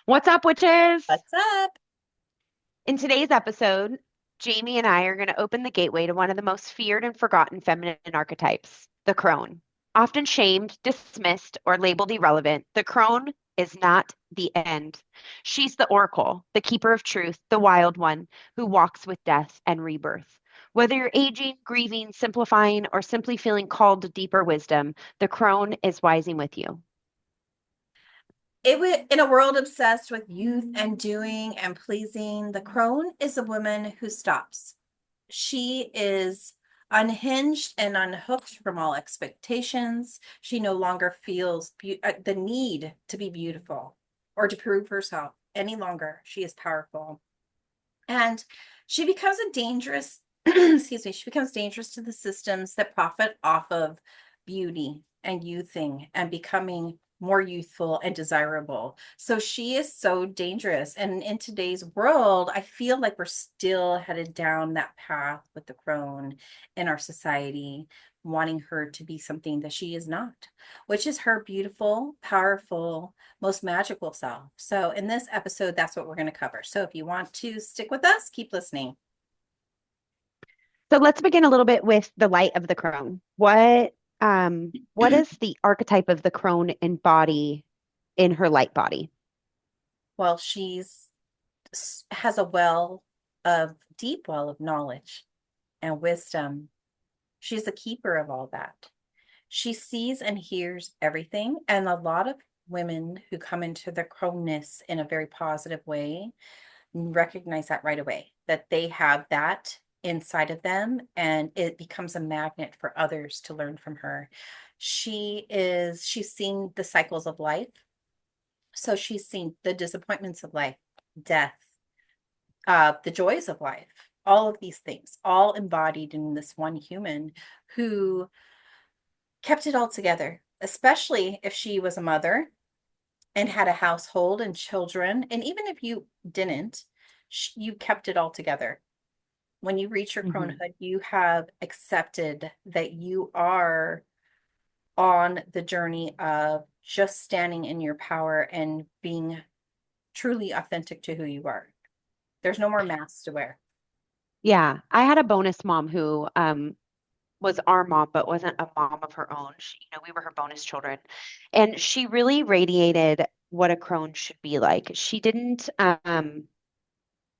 What's up, witches? What's up? In today's episode, Jamie and I are going to open the gateway to one of the most feared and forgotten feminine archetypes, the crone. Often shamed, dismissed, or labeled irrelevant, the crone is not the end. She's the oracle, the keeper of truth, the wild one who walks with death and rebirth. Whether you're aging, grieving, simplifying, or simply feeling called to deeper wisdom, the crone is wising with you. In a world obsessed with youth and doing and pleasing, the crone is a woman who stops. She is unhinged and unhooked from all expectations. She no longer feels the need to be beautiful or to prove herself any longer. She is powerful. And she becomes a dangerous, excuse me, she becomes dangerous to the systems that profit off of beauty and youthing and becoming more youthful and desirable. So she is so dangerous. And in today's world, I feel like we're still headed down that path with the crone in our society, wanting her to be something that she is not, which is her beautiful, powerful, most magical self. So, in this episode, that's what we're going to cover. So, if you want to stick with us, keep listening. So let's begin a little bit with the light of the crone. What does the archetype of the crone embody in her light body? Well, she's has a deep well of knowledge and wisdom. She's a keeper of all that. She sees and hears everything. And a lot of women who come into their croneness in a very positive way recognize that right away, that they have that inside of them and it becomes a magnet for others to learn from her. She's seen the cycles of life. So she's seen the disappointments of life, death, the joys of life, all of these things, all embodied in this one human who kept it all together, especially if she was a mother and had a household and children. And even if you didn't, you kept it all together. When you reach your Mhm. cronehood, you have accepted that you are on the journey of just standing in your power and being truly authentic to who you are. There's no more masks to wear. Yeah, I had a bonus mom who was our mom, but wasn't a mom of her own. We were her bonus children, and she really radiated what a crone should be like. She didn't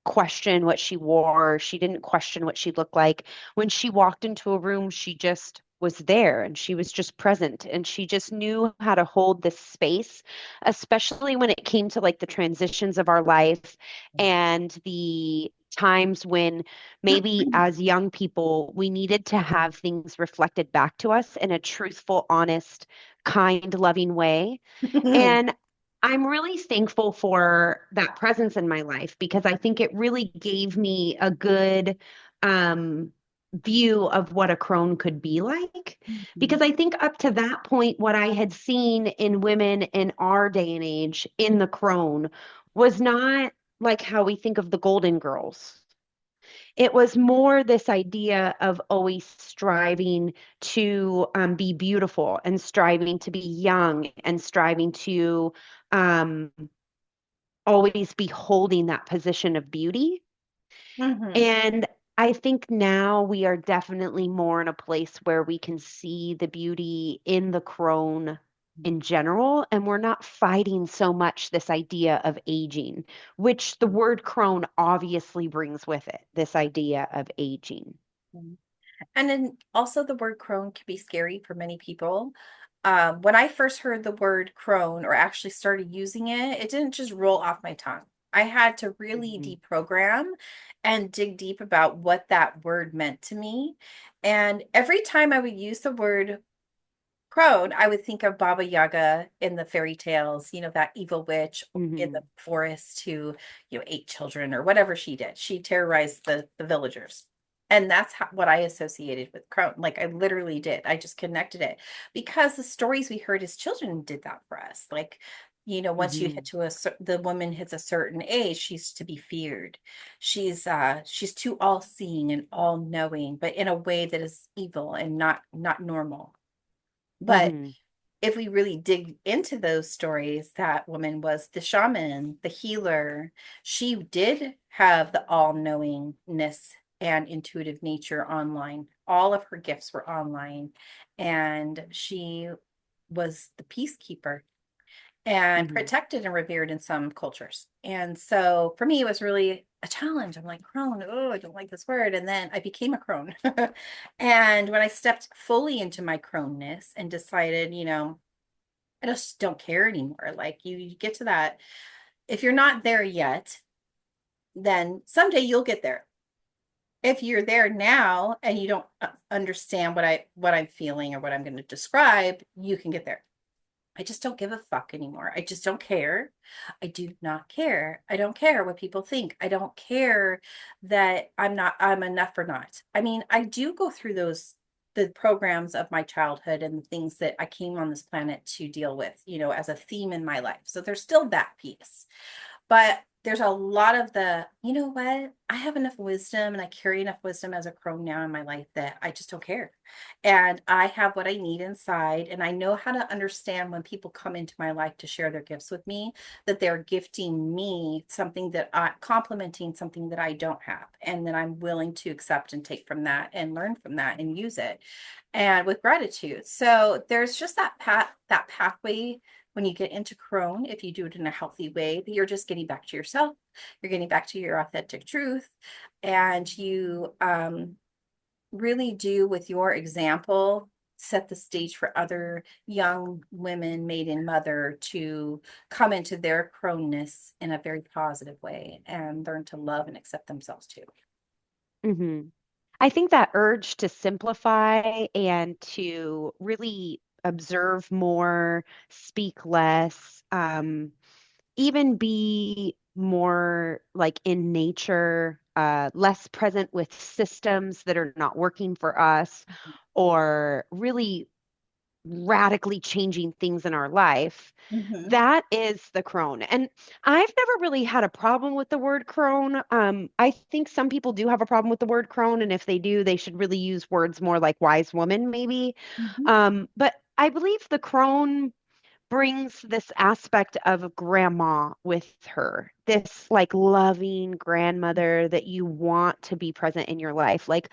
question what she wore. She didn't question what she looked like. When she walked into a room, she just was there and she was just present and she just knew how to hold this space, especially when it came to like the transitions of our life and the times when maybe as young people we needed to have things reflected back to us in a truthful, honest, kind, loving way. And I'm really thankful for that presence in my life because I think it really gave me a good um, view of what a crone could be like. Because I think up to that point, what I had seen in women in our day and age in the crone was not like how we think of the Golden Girls. It was more this idea of always striving to be beautiful and striving to be young and striving to um, always be holding that position of beauty. Mhm. And I think now we are definitely more in a place where we can see the beauty in the crone in general, and we're not fighting so much this idea of aging, which the word crone obviously brings with it, this idea of aging. And then also the word crone can be scary for many people. When I first heard the word crone or actually started using it, it didn't just roll off my tongue. I had to really Mhm. deprogram and dig deep about what that word meant to me. And every time I would use the word crone, I would think of Baba Yaga in the fairy tales, that evil witch in the Mhm. forest who, ate children or whatever she did. She terrorized the villagers. And that's what I associated with crone. Like I literally did. I just connected it because the stories we heard as children did that for us. Like, once you hit Mhm. to the woman hits a certain age, she's to be feared. She's too all seeing and all knowing, but in a way that is evil and not normal. But Mhm. if we really dig into those stories, that woman was the shaman, the healer. She did have the all-knowingness and intuitive nature online. All of her gifts were online, and she was the peacekeeper and Hmm. protected and revered in some cultures. And so for me, it was really a challenge. I'm like, crone, oh, I don't like this word. And then I became a crone. And when I stepped fully into my croneness and decided, I just don't care anymore. Like you get to that. If you're not there yet, then someday you'll get there. If you're there now and you don't understand what I'm feeling or what I'm going to describe, you can get there. I just don't give a fuck anymore. I just don't care. I do not care. I don't care what people think. I don't care that I'm enough or not. I mean, I do go through the programs of my childhood and the things that I came on this planet to deal with, as a theme in my life. So there's still that piece. But there's a lot of you know what? I have enough wisdom and I carry enough wisdom as a crone now in my life that I just don't care. And I have what I need inside. And I know how to understand when people come into my life to share their gifts with me, that they're gifting me something complimenting something that I don't have. And that I'm willing to accept and take from that and learn from that and use it. And with gratitude. So there's just that pathway when you get into crone, if you do it in a healthy way, you're just getting back to yourself, you're getting back to your authentic truth, and you really do, with your example, set the stage for other young women, maiden mother, to come into their croneness in a very positive way and learn to love and accept themselves too. Hmm. I think that urge to simplify and to really observe more, speak less, even be more like in nature, less present with systems that are not working for us, or really radically changing things in our life. Mm-hmm. That is the crone. And I've never really had a problem with the word crone. I think some people do have a problem with the word crone, and if they do, they should really use words more like wise woman, maybe. Mm-hmm. But I believe the crone brings this aspect of grandma with her, this like loving grandmother that you want to be present in your life. Like,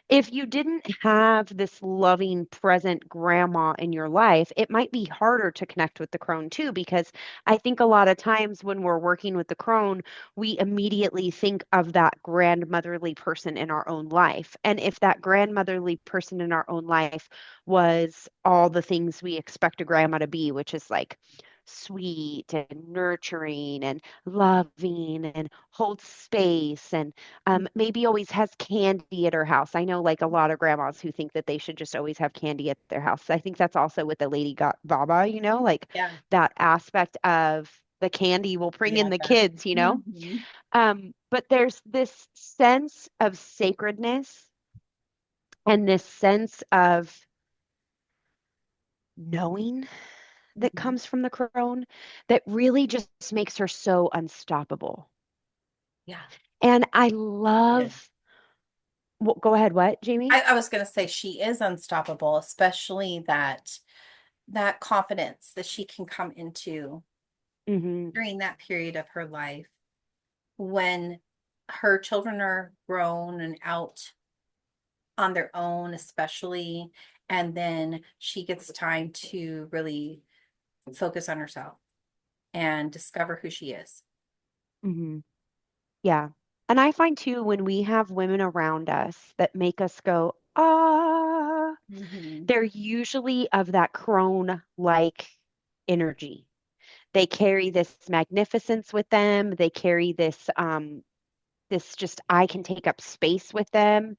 if you didn't have this loving, present grandma in your life, it might be harder to connect with the crone too, because I think a lot of times when we're working with the crone, we immediately think of that grandmotherly person in our own life. And if that grandmotherly person in our own life was all the things we expect a grandma to be, which is like sweet and nurturing and loving and holds space and maybe always has candy at her house. I know like a lot of grandmas who think that they should just always have candy at their house. I think that's also with the Lady Baba, like Yeah. that aspect of the candy will bring in Yeah. the kids. Mm-hmm. But there's this sense of sacredness and this sense of knowing that Mm-hmm. comes from the crone that really just makes her so unstoppable. Yeah. And I Yes. love, well, go ahead, what, Jamie? I was going to say she is unstoppable, especially that confidence that she can come into Hmm. during that period of her life when her children are grown and out on their own, especially, and then she gets time to really focus on herself and discover who she is. Hmm. Yeah. And I find too, when we have women around us that make us go, ah, Mm-hmm. they're usually of that crone-like energy. They carry this magnificence with them. They carry this just I can take up space with them.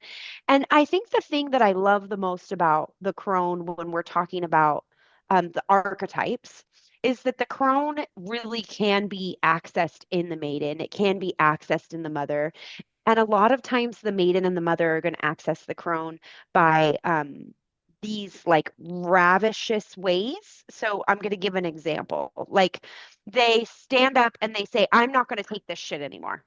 And I think the thing that I love the most about the crone when we're talking about the archetypes is that the crone really can be accessed in the maiden. It can be accessed in the mother. And a lot of times the maiden and the mother are going to access the crone by these like ravishes ways. So I'm going to give an example. Like they stand up and they say, I'm not going to take this shit anymore.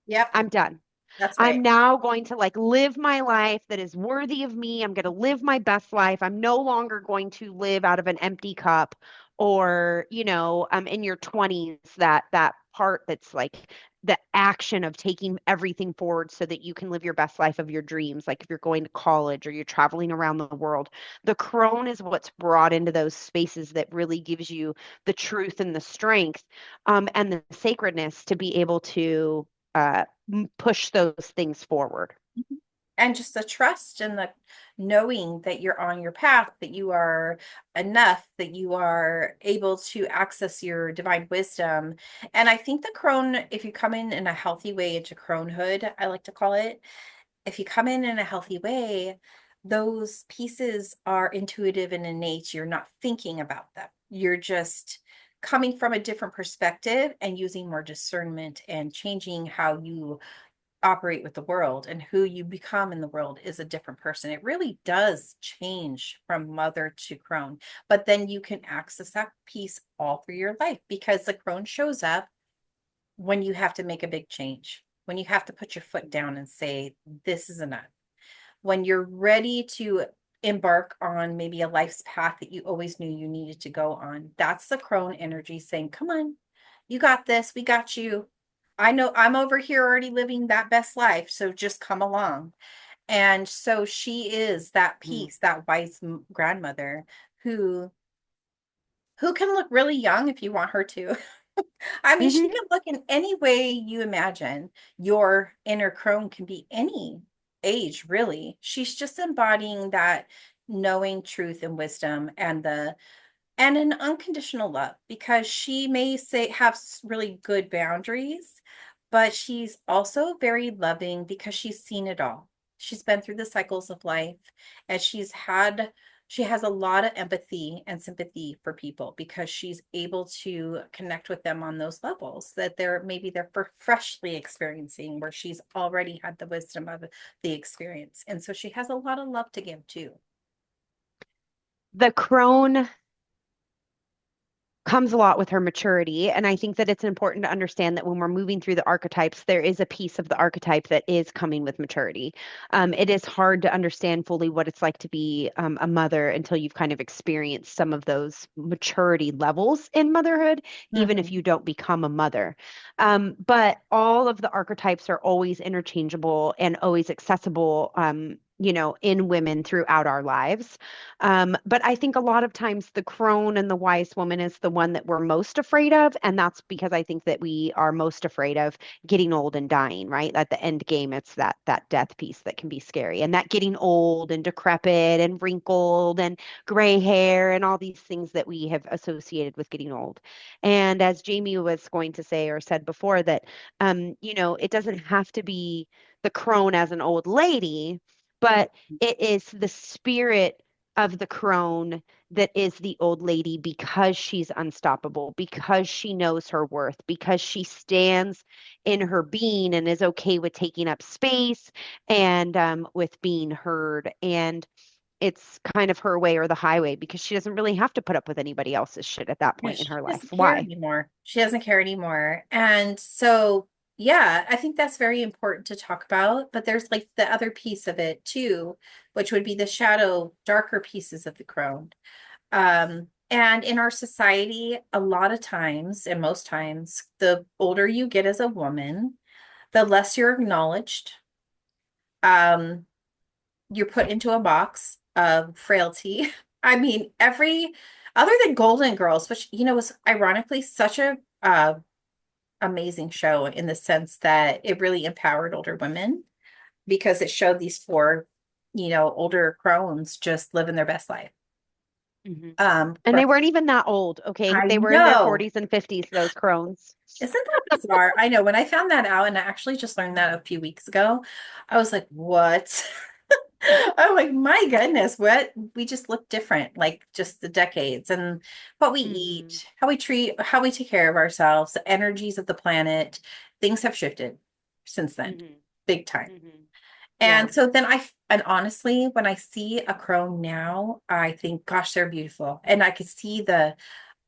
Yep. I'm done. That's I'm right. now going to like live my life that is worthy of me. I'm going to live my best life. I'm no longer going to live out of an empty cup or, in your 20s, that part that's like the action of taking everything forward so that you can live your best life of your dreams. Like if you're going to college or you're traveling around the world, the crone is what's brought into those spaces that really gives you the truth and the strength, and the sacredness to be able to push those things forward. And just the trust and the knowing that you're on your path, that you are enough, that you are able to access your divine wisdom. And I think the crone, if you come in a healthy way into cronehood, I like to call it, if you come in a healthy way, those pieces are intuitive and innate. You're not thinking about them. You're just coming from a different perspective and using more discernment and changing how you operate with the world, and who you become in the world is a different person. It really does change from mother to crone, but then you can access that piece all through your life because the crone shows up when you have to make a big change, when you have to put your foot down and say, this is enough, when you're ready to embark on maybe a life's path that you always knew you needed to go on. That's the crone energy saying, come on, you got this, we got you. I know I'm over here already living that best life, so just come along. And so she is that Mm-hmm. piece, that wise grandmother who who can look really young if you want her to. I mean, she Mm-hmm. can look in any way you imagine. Your inner crone can be any age, really. She's just embodying that knowing truth and wisdom and an unconditional love, because she may say have really good boundaries, but she's also very loving because she's seen it all. She's been through the cycles of life, and she has a lot of empathy and sympathy for people because she's able to connect with them on those levels that they're freshly experiencing, where she's already had the wisdom of the experience. And so she has a lot of love to give too. The crone comes a lot with her maturity. And I think that it's important to understand that when we're moving through the archetypes, there is a piece of the archetype that is coming with maturity. It is hard to understand fully what it's like to be a mother until you've kind of experienced some of those maturity levels in motherhood, even if Mhm. you don't become a mother. But all of the archetypes are always interchangeable and always accessible. In women throughout our lives. But I think a lot of times the crone and the wise woman is the one that we're most afraid of. And that's because I think that we are most afraid of getting old and dying, right? At the end game, it's that death piece that can be scary. And that getting old and decrepit and wrinkled and gray hair and all these things that we have associated with getting old. And as Jamie was going to say or said before, that it doesn't have to be the crone as an old lady, but it is the spirit of the crone that is the old lady because she's unstoppable, because she knows her worth, because she stands in her being and is okay with taking up space and with being heard. And it's kind of her way or the highway because she doesn't really have to put up with anybody else's shit at that Yeah, point in she her life. doesn't care Why? anymore. She doesn't care anymore. And so, yeah, I think that's very important to talk about. But there's like the other piece of it too, which would be the shadow, darker pieces of the crone. And in our society, a lot of times, and most times, the older you get as a woman, the less you're acknowledged. Um, you're put into a box of frailty. I mean, other than Golden Girls, which was ironically such a amazing show in the sense that it really empowered older women because it showed these four, older crones just living their best life. Hmm. And they But weren't even that old, okay? I They were in their know, 40s and 50s, those crones. isn't that bizarre? I know when I found that out, and I actually just learned that a few weeks ago, I was like, what? I'm like, my goodness, what we just look different, like just the decades and what we Hmm. eat, how we treat, how we take care of ourselves, the energies of the planet, things have shifted since then, Hmm. big time. Hmm. Yeah. And so and honestly, when I see a crone now, I think, gosh, they're beautiful. And I could see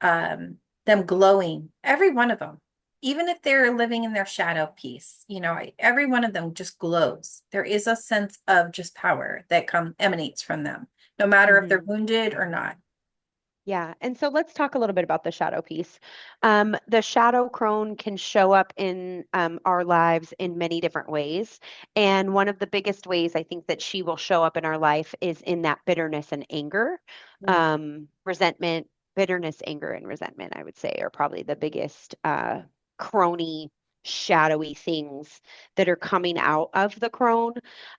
um, them glowing, every one of them. even if they're living in their shadow piece, every one of them just glows. There is a sense of just power that emanates from them, no matter if they're Hmm. wounded or not. Yeah. And so let's talk a little bit about the shadow piece. The shadow crone can show up in our lives in many different ways. And one of the biggest ways I think that she will show up in our life is in that bitterness and anger, Mm. resentment, bitterness, anger, and resentment, I would say, are probably the biggest crony, shadowy things that are coming out of the crone.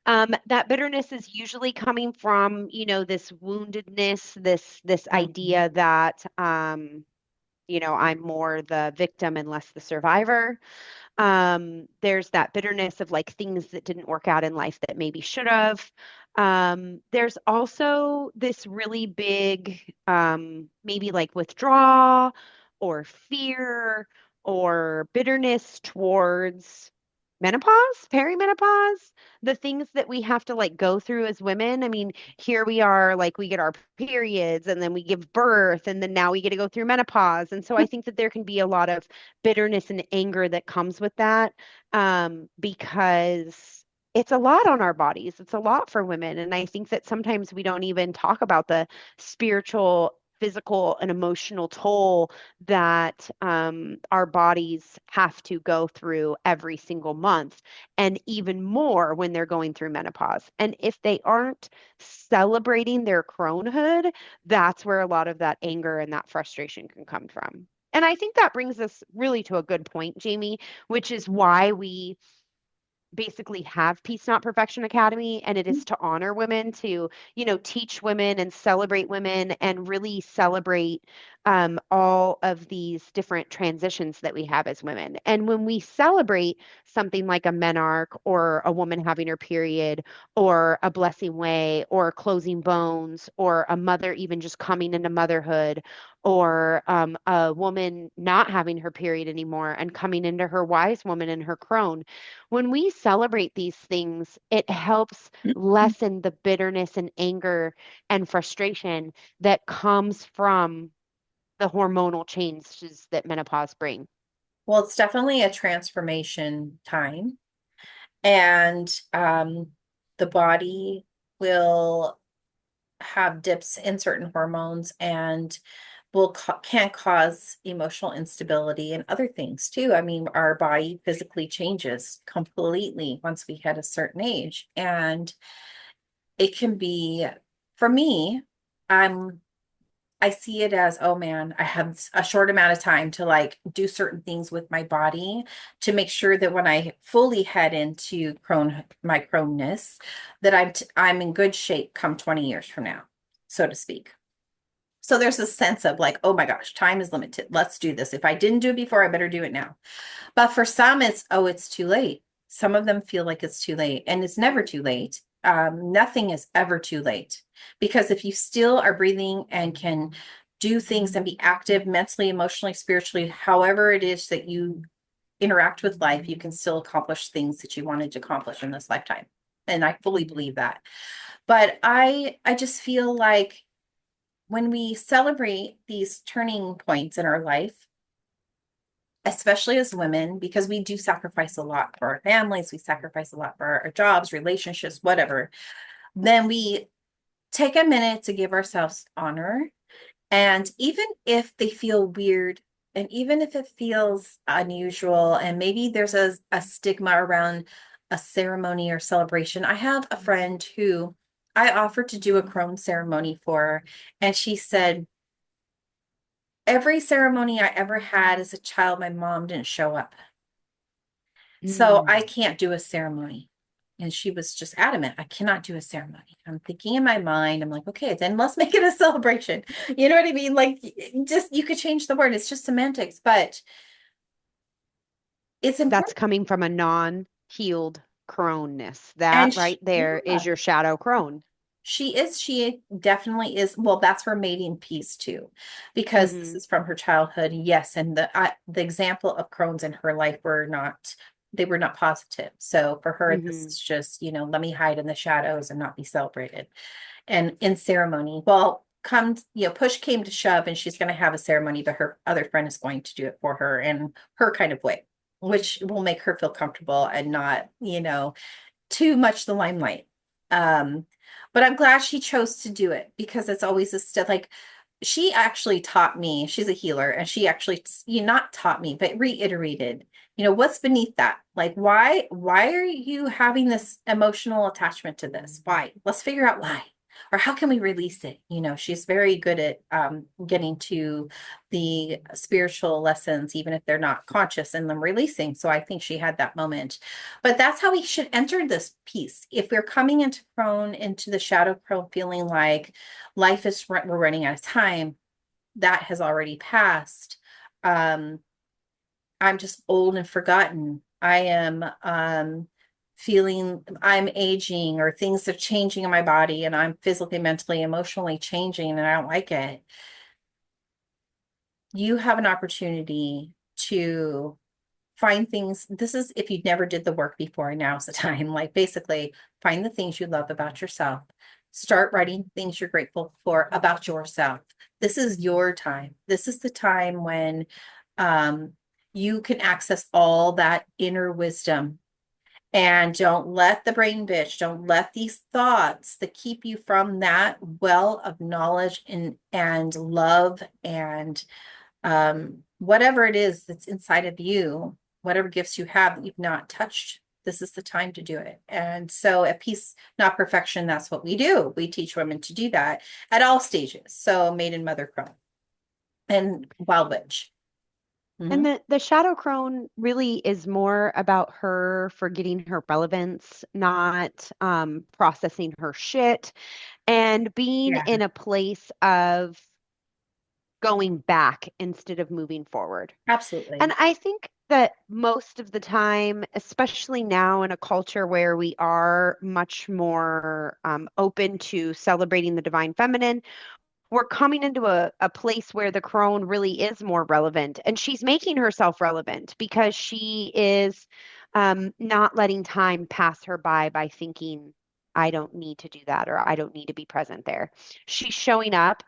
That bitterness is usually coming from, this woundedness, this Mhm. idea that I'm more the victim and less the survivor. There's that bitterness of like things that didn't work out in life that maybe should have. There's also this really big, maybe like withdrawal or fear or bitterness towards menopause, perimenopause, the things that we have to like go through as women. I mean, here we are, like we get our periods and then we give birth and then now we get to go through menopause. And so I think that there can be a lot of bitterness and anger that comes with that, because it's a lot on our bodies. It's a lot for women. And I think that sometimes we don't even talk about the spiritual, physical, and emotional toll that our bodies have to go through every single month, and even more when they're going through menopause. And if they aren't celebrating their cronehood, that's where a lot of that anger and that frustration can come from. And I think that brings us really to a good point, Jamie, which is why we basically have Peace Not Perfection Academy, and it is to honor women, to, teach women and celebrate women and really celebrate all of these different transitions that we have as women. And when we celebrate something like a menarche or a woman having her period or a blessing way or closing bones or a mother even just coming into motherhood or a woman not having her period anymore and coming into her wise woman and her crone, when we celebrate these things, it helps lessen the bitterness and anger and frustration that comes from the hormonal changes that menopause bring. Well, it's definitely a transformation time. And the body will have dips in certain hormones and can cause emotional instability and other things too. I mean, our body physically changes completely once we hit a certain age. And it can be, for me, I'm I see it as, oh man, I have a short amount of time to like do certain things with my body to make sure that when I fully head into my croneness, that I'm in good shape come 20 years from now, so to speak. So there's a sense of like, oh my gosh, time is limited. Let's do this. If I didn't do it before, I better do it now. But for some, it's, oh, it's too late. Some of them feel like it's too late, and it's never too late. Nothing is ever too late because if you still are breathing and can do things and be active mentally, emotionally, spiritually, however it is that you interact with life, you can still accomplish things that you wanted to accomplish in this lifetime. And I fully Mhm. believe that. But I just feel like when we celebrate these turning points in our life, especially as women, because we do sacrifice a lot for our families, we sacrifice a lot for our jobs, relationships, whatever, then we take a minute to give ourselves honor. And even if they feel weird, and even if it feels unusual, and maybe there's a stigma around a ceremony or celebration, I have a friend who I offered to do a crone ceremony for her, and she said, every ceremony I ever had as a child, my mom didn't show up. So I Mm. can't do a ceremony. And she was just adamant, I cannot do a ceremony. I'm thinking in my mind, I'm like, okay, then let's make it a celebration. You know what I mean? Like, just you could change the word, it's just semantics, but it's That's important. coming from a non-healed croneness. That And right there yeah, is your shadow crone. she definitely is. Well, that's her mating piece too, because this Hmm. is from her childhood. Yes. And the example of Crohn's in her life they were not positive. So for her, this Hmm. is just, let me hide in the shadows and not be celebrated. And in ceremony, well, push came to shove and she's going to have a ceremony, but her other friend is going to do it for her in her kind of way, which will make her feel comfortable and not, too much the limelight. Um, but I'm glad she chose to do it because it's always a step. Like she actually taught me, she's a healer, and she actually, not taught me, but reiterated, what's beneath that? Like, why are you having this emotional attachment to this? Why? Let's figure out why. Or how can we release it? She's very good at getting to the spiritual lessons, even if they're not conscious in them releasing. So I think she had that moment. But that's how we should enter this piece. If we're coming into Crone, into the shadow Crone, feeling like we're running out of time, that has already passed. Um, I'm just old and forgotten. I am feeling I'm aging, or things are changing in my body, and I'm physically, mentally, emotionally changing, and I don't like it. You have an opportunity to find things. This is if you never did the work before, now's the time. Like basically find the things you love about yourself. Start writing things you're grateful for about yourself. This is your time. This is the time when um, you can access all that inner wisdom. And don't let the brain bitch, don't let these thoughts that keep you from that well of knowledge and love and whatever it is that's inside of you, whatever gifts you have that you've not touched, this is the time to do it. And so at Peace, Not Perfection, that's what we do. We teach women to do that at all stages. So Maiden, Mother, Crone, and Wild Witch. And Mhm. the shadow crone really is more about her forgetting her relevance, not processing her shit, and being Yeah, in a place of going back instead of moving forward. And absolutely. I think that most of the time, especially now in a culture where we are much more open to celebrating the divine feminine, we're coming into a place where the crone really is more relevant. And she's making herself relevant because she is not letting time pass her by thinking, I don't need to do that or I don't need to be present there. She's showing up.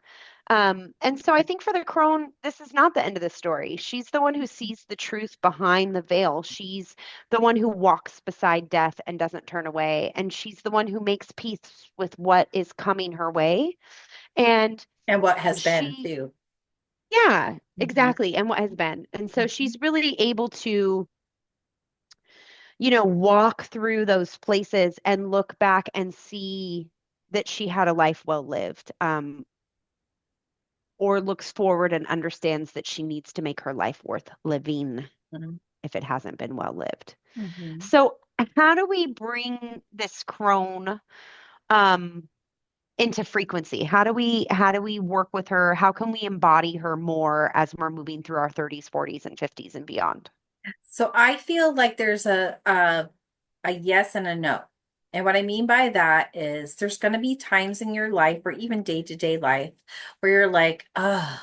And so I think for the crone, this is not the end of the story. She's the one who sees the truth behind the veil. She's the one who walks beside death and doesn't turn away. And she's the one who makes peace with what is coming her way. And And what has been she, too. yeah, Mhm. exactly. And what has been. And so she's really able to, walk through those places and look back and see that she had a life well lived, or looks forward and understands that she needs to make her life worth living Mhm. if it hasn't been well lived. Mhm. So, how do we bring this crone um, into frequency? How do we work with her? How can we embody her more as we're moving through our 30s, 40s, and 50s and beyond? So I feel like there's a yes and a no. And what I mean by that is there's going to be times in your life or even day-to-day life where you're like, oh,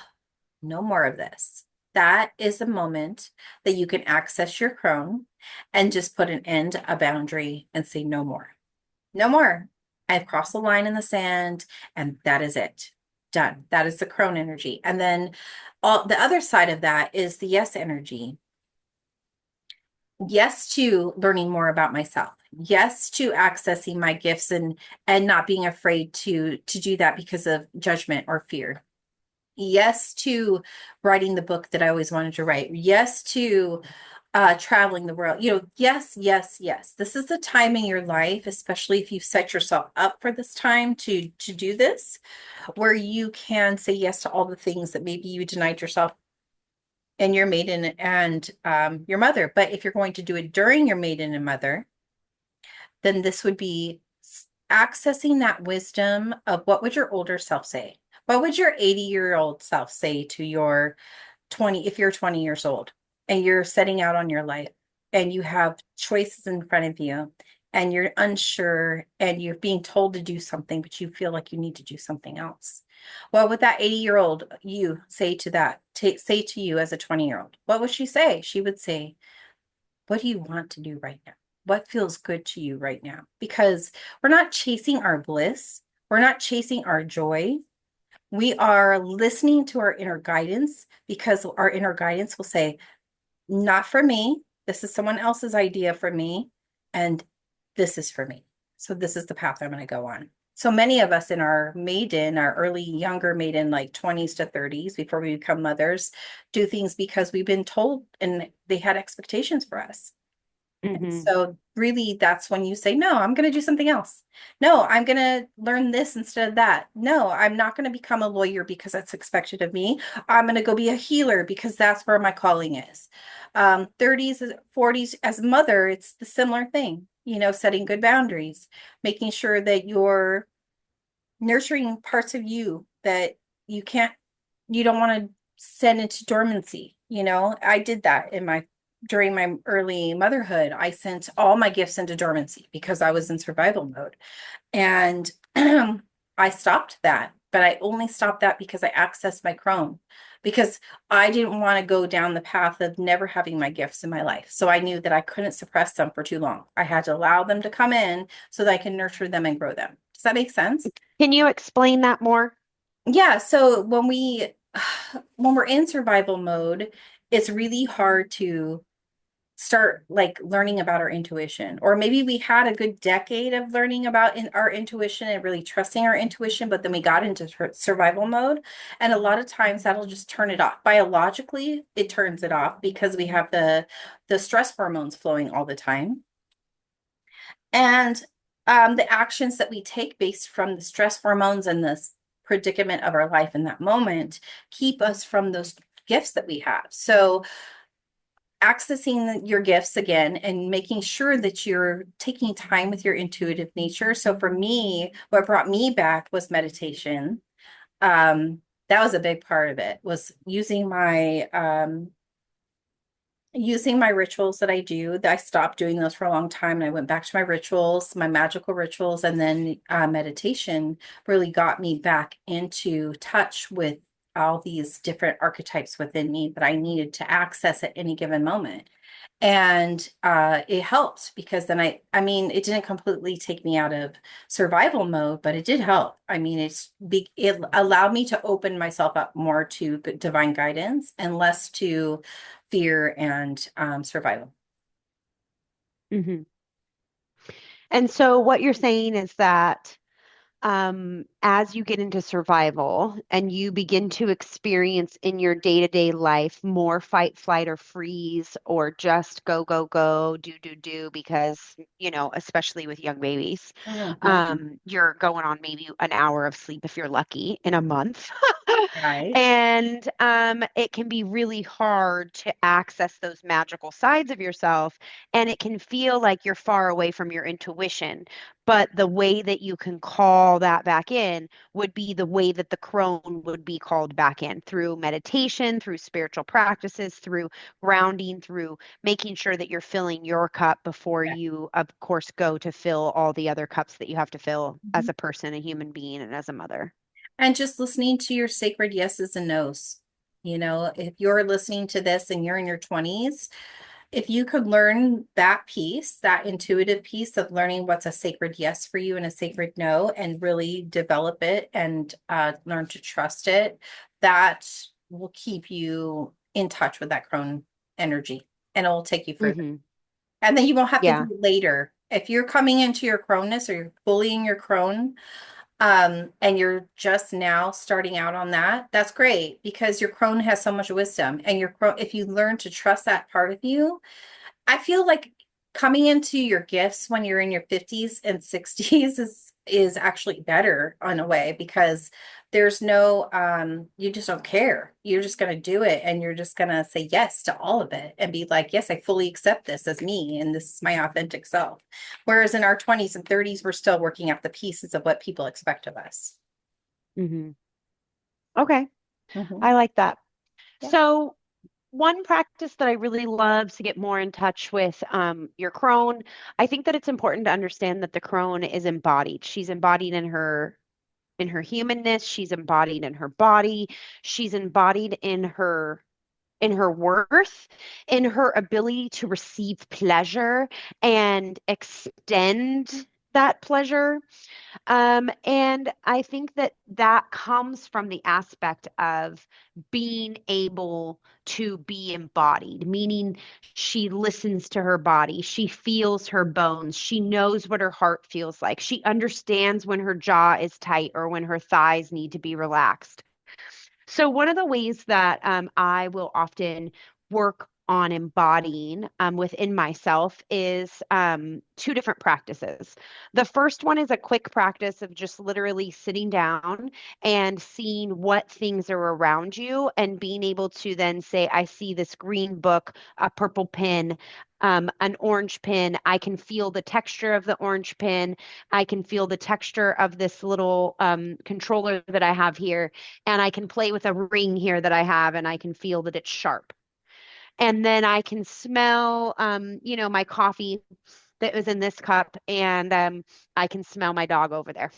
no more of this. That is a moment that you can access your crone and just put an end, a boundary, and say no more. No more. I've crossed the line in the sand, and that is it. Done. That is the crone energy. And then all the other side of that is the yes energy. Yes to learning more about myself. Yes to accessing my gifts and not being afraid to do that because of judgment or fear. Yes to writing the book that I always wanted to write. Yes to traveling the world. Yes, yes, yes. This is the time in your life, especially if you've set yourself up for this time to do this, where you can say yes to all the things that maybe you denied yourself and your maiden and your mother. But if you're going to do it during your maiden and mother, then this would be accessing that wisdom of what would your older self say? What would your 80-year-old self say to your 20, if you're 20 years old and you're setting out on your life and you have choices in front of you and you're unsure and you're being told to do something, but you feel like you need to do something else? What would that 80-year-old you say to that? Say to you as a 20-year-old? What would she say? She would say, what do you want to do right now? What feels good to you right now? Because we're not chasing our bliss. We're not chasing our joy. We are listening to our inner guidance because our inner guidance will say, not for me. This is someone else's idea for me. And this is for me. So this is the path I'm going to go on. So many of us in our maiden, our early younger maiden, like 20s to 30s, before we become mothers, do things because we've been told and they had expectations for us. Hmm. So really, that's when you say, no, I'm going to do something else. No, I'm going to learn this instead of that. No, I'm not going to become a lawyer because that's expected of me. I'm going to go be a healer because that's where my calling is. 30s, 40s, as a mother, it's the similar thing, setting good boundaries, making sure that you're nurturing parts of you that you can't, you don't want to send into dormancy. I did that during my early motherhood. I sent all my gifts into dormancy because I was in survival mode. And I stopped that, but I only stopped that because I accessed my Crone, because I didn't want to go down the path of never having my gifts in my life. So I knew that I couldn't suppress them for too long. I had to allow them to come in so that I can nurture them and grow them. Does that make sense? Can you explain that more? Yeah, so when we're in survival mode, it's really hard to start like learning about our intuition. Or maybe we had a good decade of learning about our intuition and really trusting our intuition, but then we got into survival mode. And a lot of times that'll just turn it off. Biologically, it turns it off because we have the stress hormones flowing all the time. And the actions that we take based from the stress hormones and the predicament of our life in that moment keep us from those gifts that we have. So accessing your gifts again and making sure that you're taking time with your intuitive nature. So for me, what brought me back was meditation. That was a big part of it, was using my rituals that I do. I stopped doing those for a long time and I went back to my rituals, my magical rituals, and then meditation really got me back into touch with all these different archetypes within me that I needed to access at any given moment. And it helped because then I mean, it didn't completely take me out of survival mode, but it did help. I mean, it allowed me to open myself up more to divine guidance and less to fear and survival. Hmm. And so what you're saying is that as you get into survival and you begin to experience in your day-to-day life more fight, flight, or freeze, or just go, go, go, do, do, do, because, especially with young babies, Mhm. you're going on maybe an hour of sleep if you're lucky in a month. Right. And it can be really hard to access those magical sides of yourself. And it can feel like you're far away from your intuition. But the way that you can call that back in would be the way that the crone would be called back in, through meditation, through spiritual practices, through grounding, through making sure that you're filling your cup before Yeah. you, of course, go to fill all the other cups that you have to fill Mhm. as a person, a human being, and as a mother. And just listening to your sacred yeses and nos. If you're listening to this and you're in your 20s, if you could learn that piece, that intuitive piece of learning what's a sacred yes for you and a sacred no, and really develop it and learn to trust it, that will keep you in touch with that crone energy and it will take you further. Hmm. And then you won't have to do Yeah. it later. If you're coming into your croneness or you're fully in your crone, and you're just now starting out on that, that's great because your crone has so much wisdom and your crone, if you learn to trust that part of you, I feel like coming into your gifts when you're in your 50s and 60s is actually better in a way because there's no you just don't care. You're just going to do it and you're just going to say yes to all of it and be like, yes, I fully accept this as me and this is my authentic self. Whereas in our 20s and 30s we're still working out the pieces of what people expect of us. Hmm. Okay. Mhm. I like that. Yeah. So, one practice that I really love to get more in touch with your crone, I think that it's important to understand that the crone is embodied. She's embodied in her humanness, she's embodied in her body, she's embodied in her worth, in her ability to receive pleasure and extend that pleasure. And I think that that comes from the aspect of being able to be embodied, meaning she listens to her body, she feels her bones, she knows what her heart feels like, she understands when her jaw is tight or when her thighs need to be relaxed. So, one of the ways that I will often work on embodying within myself is two different practices. The first one is a quick practice of just literally sitting down and seeing what things are around you and being able to then say, I see this green book, a purple pin. An orange pin. I can feel the texture of the orange pin. I can feel the texture of this little controller that I have here, and I can play with a ring here that I have and I can feel that it's sharp. And then I can smell, my coffee that was in this cup, and I can smell my dog over there.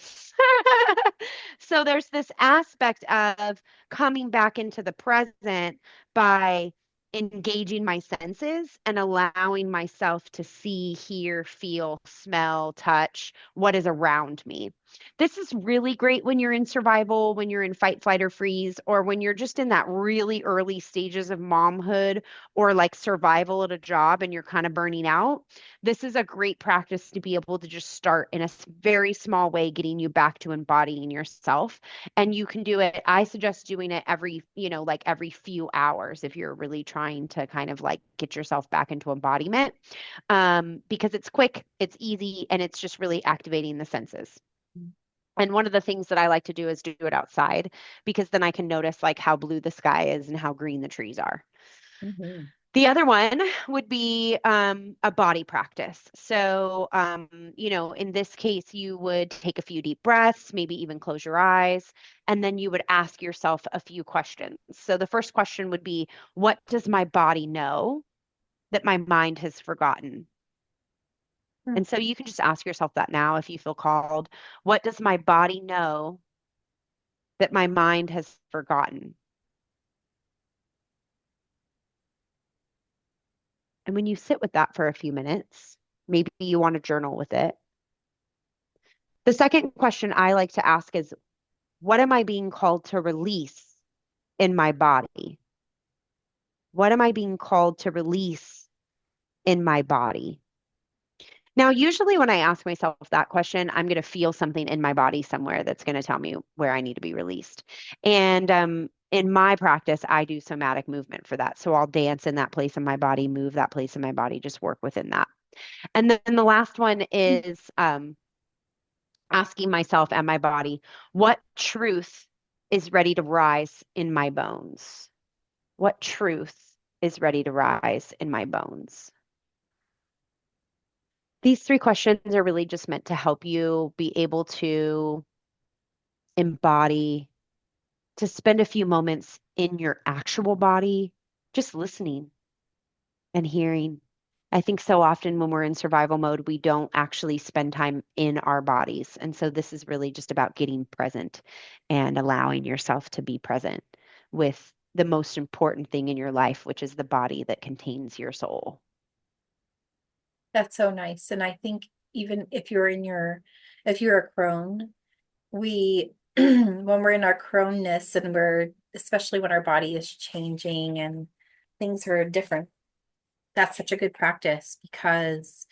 So there's this aspect of coming back into the present by engaging my senses and allowing myself to see, hear, feel, smell, touch what is around me. This is really great when you're in survival, when you're in fight, flight, or freeze, or when you're just in that really early stages of momhood or like survival at a job and you're kind of burning out. This is a great practice to be able to just start in a very small way, getting you back to embodying yourself. And you can do it. I suggest doing it every, like every few hours if you're really trying to kind of like get yourself back into embodiment, because it's quick, it's easy, and it's just really activating the senses. And one of the things that I like to do is do it outside because then I can notice like how blue the sky is and how green the trees are. Mhm. The other one would be a body practice. So, in this case, you would take a few deep breaths, maybe even close your eyes, and then you would ask yourself a few questions. So, the first question would be, what does my body know that my mind has forgotten? Hmm. And so you can just ask yourself that now if you feel called. What does my body know that my mind has forgotten? And when you sit with that for a few minutes, maybe you want to journal with it. The second question I like to ask is, what am I being called to release in my body? What am I being called to release in my body? Now, usually when I ask myself that question, I'm going to feel something in my body somewhere that's going to tell me where I need to be released. And in my practice, I do somatic movement for that. So I'll dance in that place in my body, move that place in my body, just work within that. And then the last one is asking myself and my body, what truth is ready to rise in my bones? What truth is ready to rise in my bones? These three questions are really just meant to help you be able to embody, to spend a few moments in your actual body, just listening and hearing. I think so often when we're in survival mode, we don't actually spend time in our bodies. And so this is really just about getting present and allowing yourself to be present with the most important thing in your life, which is the body that contains your soul. That's so nice. And I think even if you're a crone, we, when we're in our croneness and especially when our body is changing and things are different, that's such a good practice because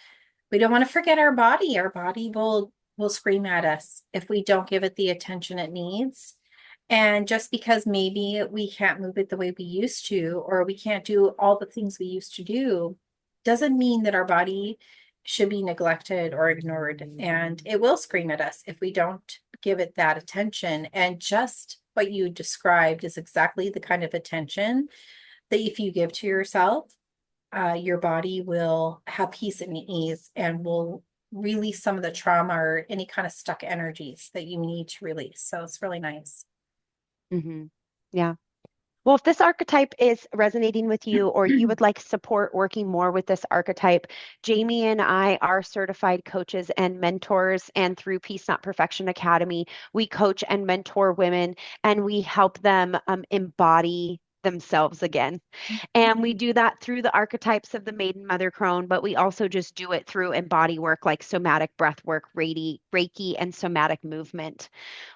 we don't want to forget our body. Our body will scream at us if we don't give it the attention it needs. And just because maybe we can't move it the way we used to, or we can't do all the things we used to do, doesn't mean that our body should be neglected or ignored. And it will scream at us if we don't give it that attention. And just what you described is exactly the kind of attention that if you give to yourself, your body will have peace and ease and will release some of the trauma or any kind of stuck energies that you need to release. So it's really nice. Hmm. Yeah. Well, if this archetype is resonating with you or you would like support working more with this archetype, Jamie and I are certified coaches and mentors. And through Peace Not Perfection Academy, we coach and mentor women and we help them embody themselves again. And we do that through the archetypes of the maiden, mother, crone, but we also just do it through embody work like somatic breath work, Reiki, and somatic movement.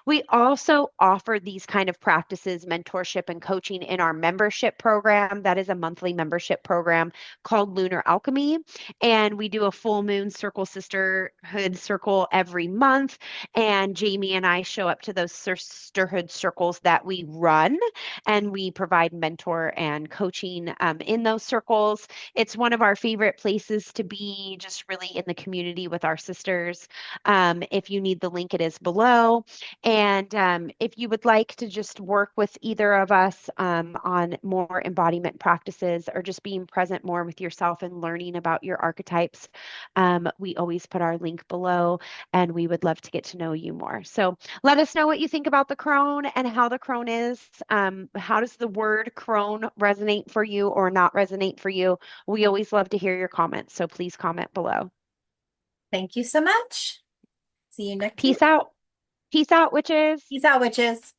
We also offer these kind of practices, mentorship, and coaching in our membership program. That is a monthly membership program called Lunar Alchemy. And we do a full moon circle sisterhood circle every month. And Jamie and I show up to those sisterhood circles that we run, and we provide mentor and coaching in those circles. It's one of our favorite places to be, just really in the community with our sisters. If you need the link, it is below. And if you would like to just work with either of us on more embodiment practices or just being present more with yourself and learning about your archetypes, we always put our link below, and we would love to get to know you more. So let us know what you think about the crone and how the crone is. How does the word crone resonate for you or not resonate for you? We always love to hear your comments, so please comment below. Thank you so much. See you next week. Peace out. Peace out, witches. Peace out, witches.